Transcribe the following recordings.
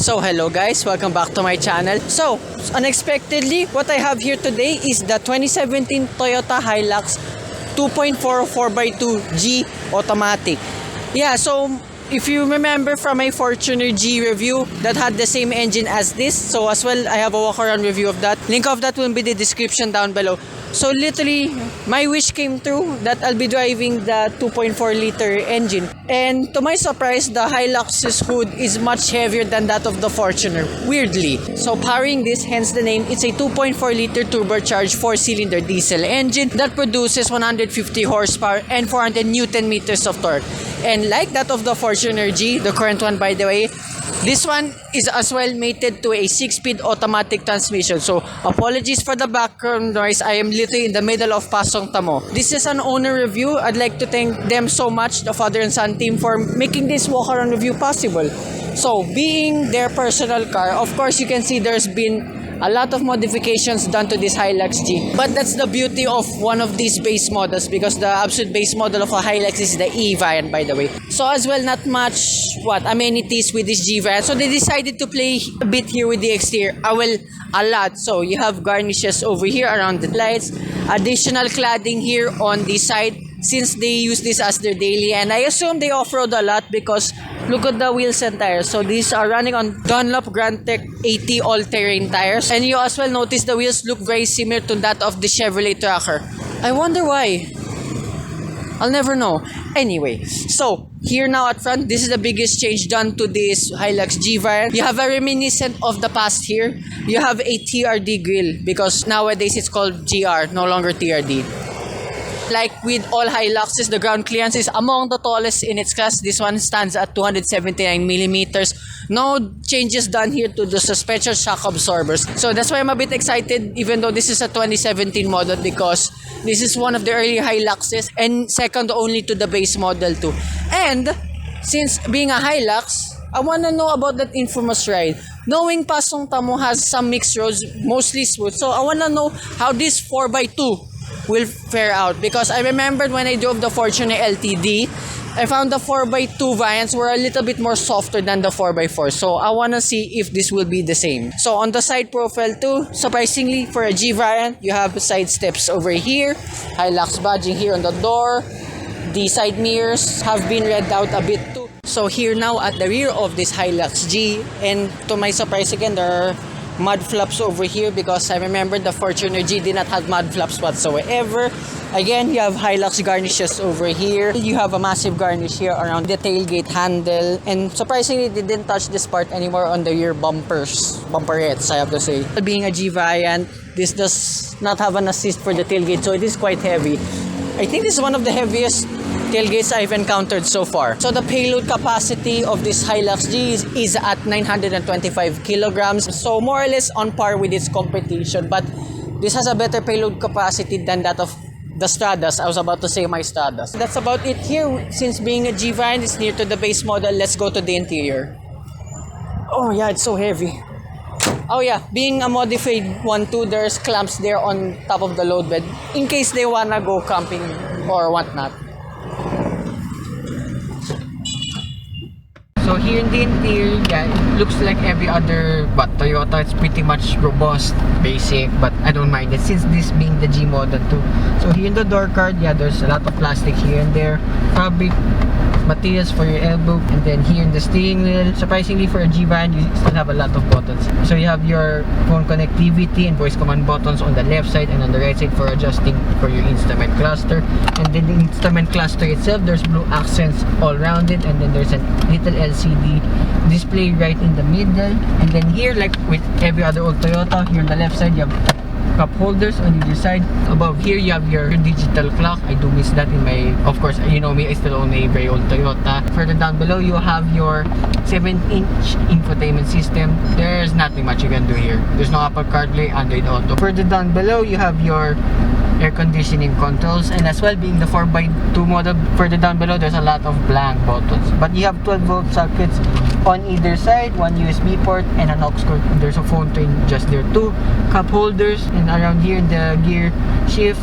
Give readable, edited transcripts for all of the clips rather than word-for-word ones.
So hello guys, welcome back to my channel. So unexpectedly, what I have here today is the 2017 Toyota Hilux 2.4 4x2 G automatic. Yeah, so if you remember from my Fortuner G review that had the same engine as this, so as well I have a walk around review of that. Link of that will be the description down below. So literally my wish came true that I'll be driving the 2.4 liter engine, and to my surprise the Hilux's hood is much heavier than that of the Fortuner, weirdly. So powering this, hence the name, it's a 2.4 liter turbocharged 4-cylinder diesel engine that produces 150 horsepower and 400 newton meters of torque. And like that of the Fortuner G, the current one by the way, this one is as well mated to a 6-speed automatic transmission. So apologies for the background noise, I am literally in the middle of Pasong Tamo. This is an owner review. I'd like to thank them so much, the father and son team, for making this walk around review possible. So being their personal car, of course you can see there's been a lot of modifications done to this Hilux G. But that's the beauty of one of these base models, because the absolute base model of a Hilux is the E variant by the way. So as well, not much amenities with this G variant. So they decided to play a bit here with the exterior. A lot. So you have garnishes over here around the lights, additional cladding here on the side since they use this as their daily, and I assume they off-road a lot because look at the wheels and tires. So these are running on Dunlop Grand Tech 80 all-terrain tires, and you as well notice the wheels look very similar to that of the Chevrolet Tracker. I wonder why. I'll never know. Anyway, so here now at front, this is the biggest change done to this Hilux G variant. You have a reminiscent of the past here. You have a TRD grille because nowadays it's called GR, no longer TRD. Like with all Hiluxes, the ground clearance is among the tallest in its class. This one stands at 279 millimeters. No changes done here to the suspension shock absorbers. So that's why I'm a bit excited, even though this is a 2017 model, because this is one of the early Hiluxes and second only to the base model too. And since being a Hilux, I want to know about that infamous ride. Knowing Pasong Tamo has some mixed roads, mostly smooth. So I want to know how this 4x2 will fare out, because I remembered when I drove the Fortuner LTD, I found the 4x2 variants were a little bit more softer than the 4x4. So I want to see if this will be the same. So on the side profile too, surprisingly for a G variant, you have side steps over here, Hilux badging here on the door. The side mirrors have been read out a bit too. So here now at the rear of this Hilux G, and to my surprise again, there are mud flaps over here because I remember the Fortuner G did not have mud flaps whatsoever. Again, you have Hilux garnishes over here. You have a massive garnish here around the tailgate handle, and surprisingly they didn't touch this part anymore on the rear bumperettes, I have to say. Being a G variant, this does not have an assist for the tailgate, so it is quite heavy. I think this is one of the heaviest tailgates I've encountered so far. So the payload capacity of this Hilux G is at 925 kilograms. So more or less on par with its competition. But this has a better payload capacity than that of the Stradas. I was about to say my Stradas. That's about it here. Since being a G variant is near to the base model, let's go to the interior. Oh yeah, it's so heavy. Oh yeah, being a modified one too, there's clamps there on top of the load bed in case they wanna go camping or whatnot. So here in the interior, yeah, it looks like every other Toyota. It's pretty much robust, basic, but I don't mind it since this being the G model too. So here in the door card, yeah, there's a lot of plastic here and there, fabric materials for your elbow, and then here in the steering wheel, surprisingly for a G variant, you still have a lot of buttons. So you have your phone connectivity and voice command buttons on the left side, and on the right side for adjusting for your instrument cluster. And then the instrument cluster itself, there's blue accents all around it, and then there's a little LCD display right in the middle. And then here, like with every other old Toyota, here on the left side you have cup holders on either side. Above here you have your digital clock. I do miss that in my, of course, you know me, I still own a very old Toyota. Further down below you have your 7-inch infotainment system. There's nothing much you can do here. There's no Apple CarPlay, Android Auto. Further down below you have your air conditioning controls, and as well being the 4x2 model, further down below there's a lot of blank buttons, but you have 12-volt sockets on either side, one USB port and an aux cord. There's a phone to adjust there too, cup holders, and around here in the gear shift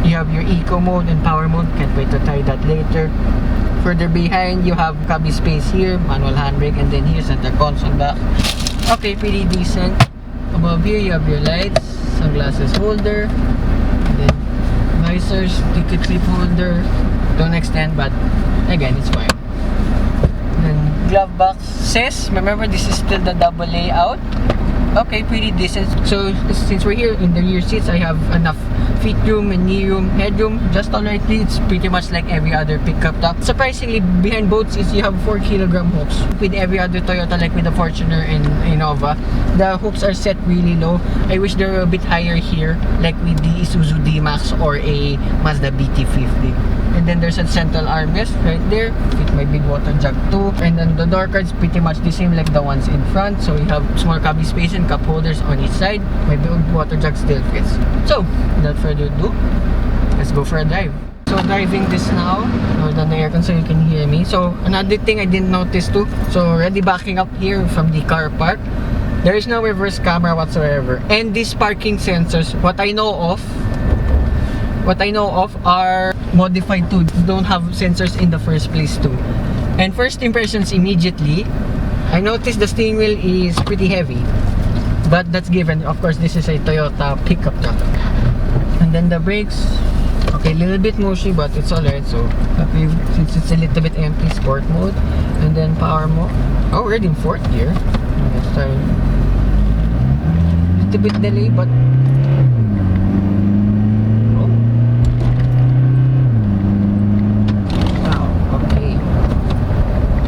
you have your eco mode and power mode. Can't wait to try that later. Further behind, you have cubby space here, manual handbrake, and then here's center console back. Okay, pretty decent. Above here, you have your lights, sunglasses holder, and then visors, ticket clip holder. Don't extend, but again, it's fine. Then glove box says, remember this is still the double layout. Okay, pretty decent. So since we're here in the rear seats, I have enough feet room and knee room, headroom, just already. It's pretty much like every other pickup truck. Surprisingly, behind both seats you have 4kg hooks. With every other Toyota, like with the Fortuner and Innova, the hooks are set really low. I wish they were a bit higher here, like with the Isuzu D-Max or a Mazda BT50. And then there's a central armrest right there with my big water jug too. And then the door cards pretty much the same like the ones in front. So we have small cubby space and cup holders on each side. My big water jug still fits. So without further ado, let's go for a drive. So driving this now, or the aircon so you can hear me. So another thing I didn't notice too. So already backing up here from the car park, there is no reverse camera whatsoever. And these parking sensors, what I know of are modified too. Don't have sensors in the first place too. And first impressions immediately, I noticed the steering wheel is pretty heavy, but that's given. Of course, this is a Toyota pickup truck. And then the brakes, okay, a little bit mushy, but it's alright. So happy since it's a little bit empty. Sport mode, and then power mode. Oh, we're in fourth gear. Let's try. A little bit delay, but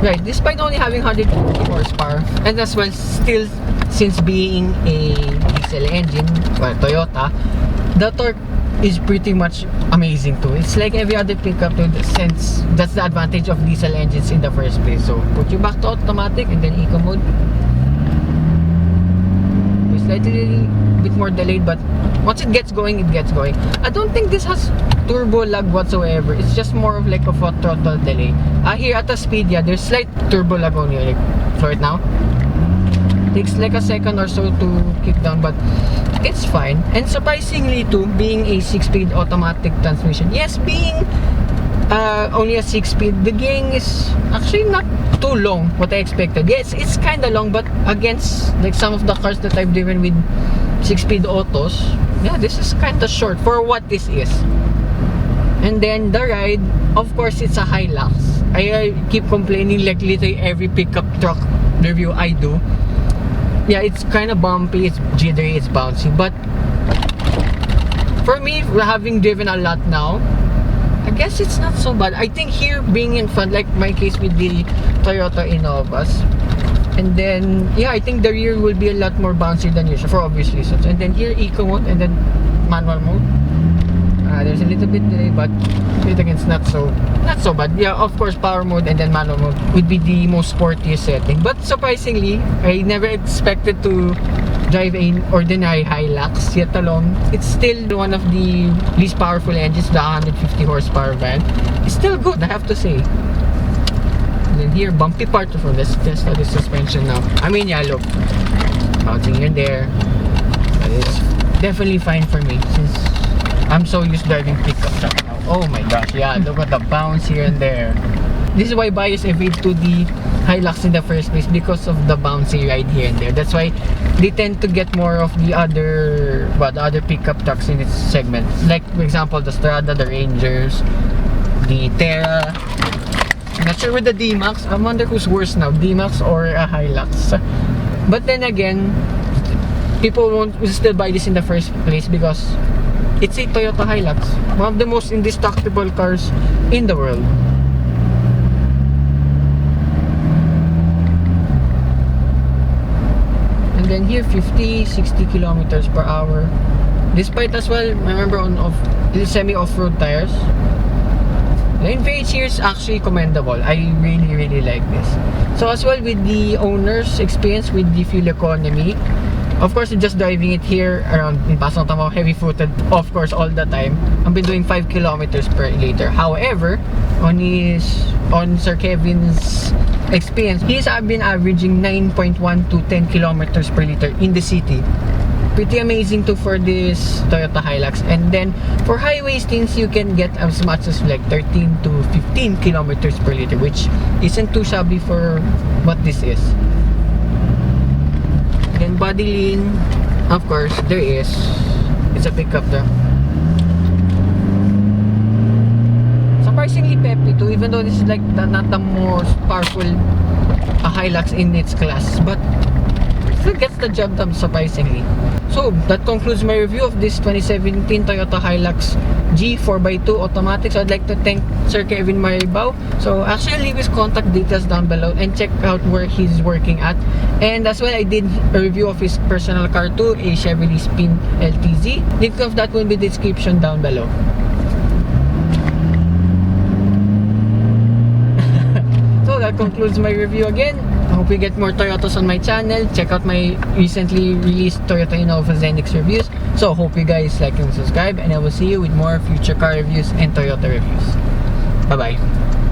right, despite only having 150 horsepower, and as well still since being a diesel engine, well, Toyota, the torque is pretty much amazing too. It's like every other pickup in the sense that's the advantage of diesel engines in the first place. So put you back to automatic and then eco mode. It's slightly a bit more delayed, but once it gets going, it gets going. I don't think this has turbo lag whatsoever. It's just more of like a throttle delay. Here at the speed, yeah, there's slight turbo lag only. Like for it now, takes like a second or so to kick down, but it's fine. And surprisingly too, being a 6-speed automatic transmission, yes, being only a 6-speed, the gearing is actually not too long what I expected. Yes, it's kind of long, but against like some of the cars that I've driven with 6-speed autos, yeah, this is kind of short for what this is. And then the ride, of course, it's a Hi-Lux. I keep complaining like literally every pickup truck review I do. Yeah, it's kind of bumpy, it's jittery, it's bouncy, but for me, having driven a lot now, I guess it's not so bad. I think here being in front, like my case with the Toyota Innovas, and then yeah, I think the rear will be a lot more bouncy than usual for obvious reasons. And then here eco mode and then manual mode. There's a little bit delay, but it again, it's not so bad. Yeah, of course, power mode and then manual mode would be the most sportiest setting. But surprisingly, I never expected to drive an ordinary Hilux, yet alone it's still one of the least powerful engines, the 150 horsepower van. It's still good, I have to say. And then here, bumpy part from this. Test out the suspension now. I mean, yeah, look, bouncing here and there, but it's definitely fine for me since I'm so used to driving pickup truck now. Oh my gosh, yeah, look at the bounce here and there. This is why buyers evade to the Hilux in the first place, because of the bouncy ride here and there. That's why they tend to get more of the other pickup trucks in its segment. Like for example, the Strada, the Rangers, the Terra. I'm not sure with the D-Max. I wonder who's worse now, D-Max or a Hilux. But then again, people won't still buy this in the first place because it's a Toyota Hilux, one of the most indestructible cars in the world. And then here, 50, 60 kilometers per hour. Despite as well, remember on semi-off-road tires. The NVH here is actually commendable. I really like this. So as well with the owner's experience with the fuel economy, of course, just driving it here around in Pasong Tamo, heavy-footed, of course, all the time. I've been doing 5 kilometers per liter. However, on Sir Kevin's experience, he's been averaging 9.1 to 10 kilometers per liter in the city. pretty amazing too for this Toyota Hilux. And then for highways things, you can get as much as like 13 to 15 kilometers per liter, which isn't too shabby for what this is. Then body lean, of course there is. It's a pickup though. Surprisingly peppy too, even though this is like not the most powerful Hilux in its class, but still gets the job done surprisingly. So that concludes my review of this 2017 Toyota Hilux G 4x2 automatic. So I'd like to thank Sir Kevin Maribao. So actually leave his contact details down below and check out where he's working at. And as well, I did a review of his personal car too, a Chevrolet Spin LTZ. Link of that will be in the description down below. So that concludes my review again. I hope you get more Toyotas on my channel. Check out my recently released Toyota Innova Zenix reviews. So hope you guys like and subscribe, and I will see you with more future car reviews and Toyota reviews. Bye bye.